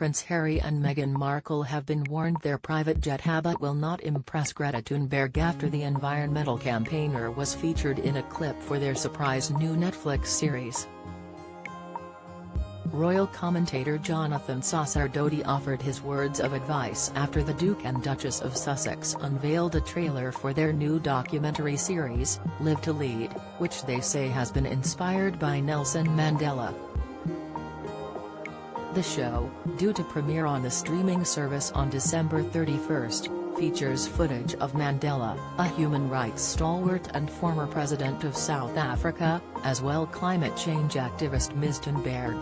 Prince Harry and Meghan Markle have been warned their private jet habit will not impress Greta Thunberg after the environmental campaigner was featured in a clip for their surprise new Netflix series. Royal commentator Jonathan Sacerdoti offered his words of advice after the Duke and Duchess of Sussex unveiled a trailer for their new documentary series, Live to Lead, which they say has been inspired by Nelson Mandela. The show, due to premiere on the streaming service on December 31, features footage of Mandela, a human rights stalwart and former president of South Africa, as well climate change activist Ms. Thunberg.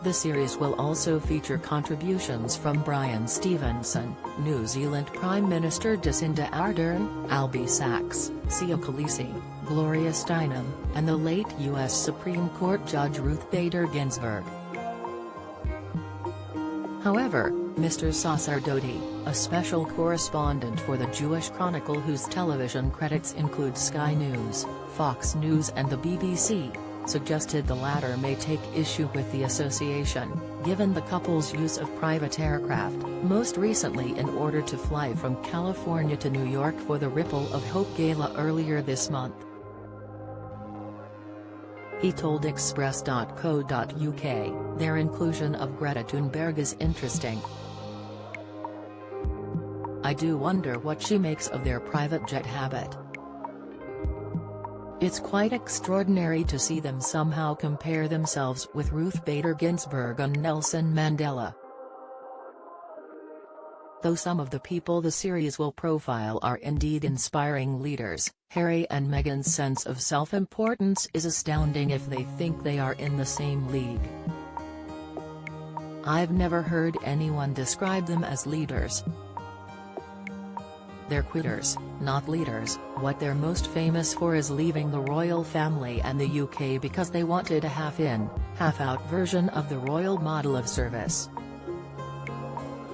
The series will also feature contributions from Brian Stevenson, New Zealand Prime Minister Jacinda Ardern, Albie Sachs, Sia Khaleesi, Gloria Steinem, and the late U.S. Supreme Court Judge Ruth Bader Ginsburg. However, Mr. Sacerdoti, a special correspondent for the Jewish Chronicle whose television credits include Sky News, Fox News and the BBC, suggested the latter may take issue with the association, given the couple's use of private aircraft, most recently in order to fly from California to New York for the Ripple of Hope Gala earlier this month. He told Express.co.uk, their inclusion of Greta Thunberg is interesting. I do wonder what she makes of their private jet habit. It's quite extraordinary to see them somehow compare themselves with Ruth Bader Ginsburg and Nelson Mandela. Though some of the people the series will profile are indeed inspiring leaders, Harry and Meghan's sense of self-importance is astounding if they think they are in the same league. I've never heard anyone describe them as leaders. They're quitters, not leaders. What they're most famous for is leaving the royal family and the UK because they wanted a half-in, half-out version of the royal model of service.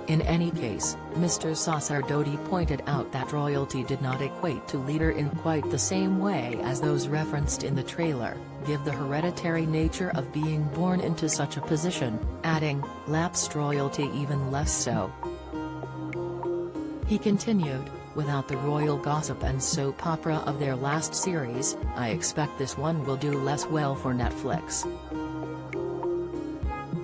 In any case, Mr. Sacerdoti pointed out that royalty did not equate to leader in quite the same way as those referenced in the trailer, given the hereditary nature of being born into such a position, adding, lapsed royalty even less so. He continued, without the royal gossip and soap opera of their last series, I expect this one will do less well for Netflix.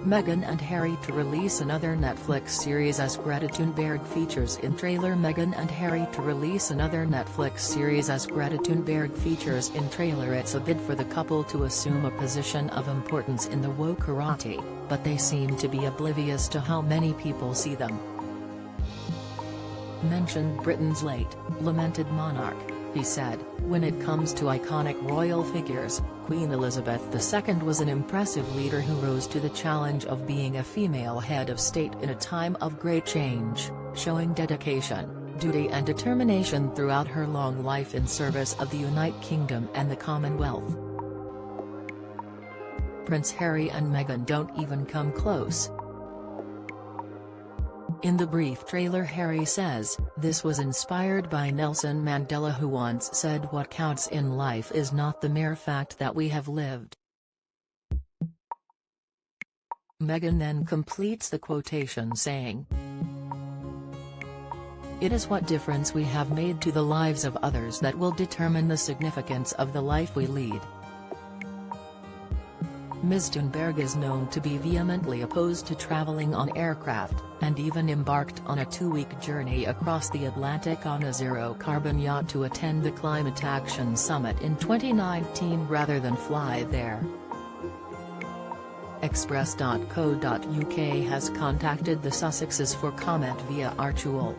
Meghan and Harry to release another Netflix series as Greta Thunberg features in trailer. Meghan and Harry to release another Netflix series as Greta Thunberg features in trailer. It's a bid for the couple to assume a position of importance in the wokerati, but they seem to be oblivious to how many people see them. Mentioned Britain's late, lamented monarch, he said, when it comes to iconic royal figures, Queen Elizabeth II was an impressive leader who rose to the challenge of being a female head of state in a time of great change, showing dedication, duty and determination throughout her long life in service of the United Kingdom and the Commonwealth. Prince Harry and Meghan don't even come close. In the brief trailer, Harry says, "This was inspired by Nelson Mandela, who once said what counts in life is not the mere fact that we have lived." Meghan then completes the quotation saying, "It is what difference we have made to the lives of others that will determine the significance of the life we lead." Ms. Thunberg is known to be vehemently opposed to traveling on aircraft, and even embarked on a 2-week journey across the Atlantic on a zero-carbon yacht to attend the Climate Action Summit in 2019 rather than fly there. Express.co.uk has contacted the Sussexes for comment via Archewell.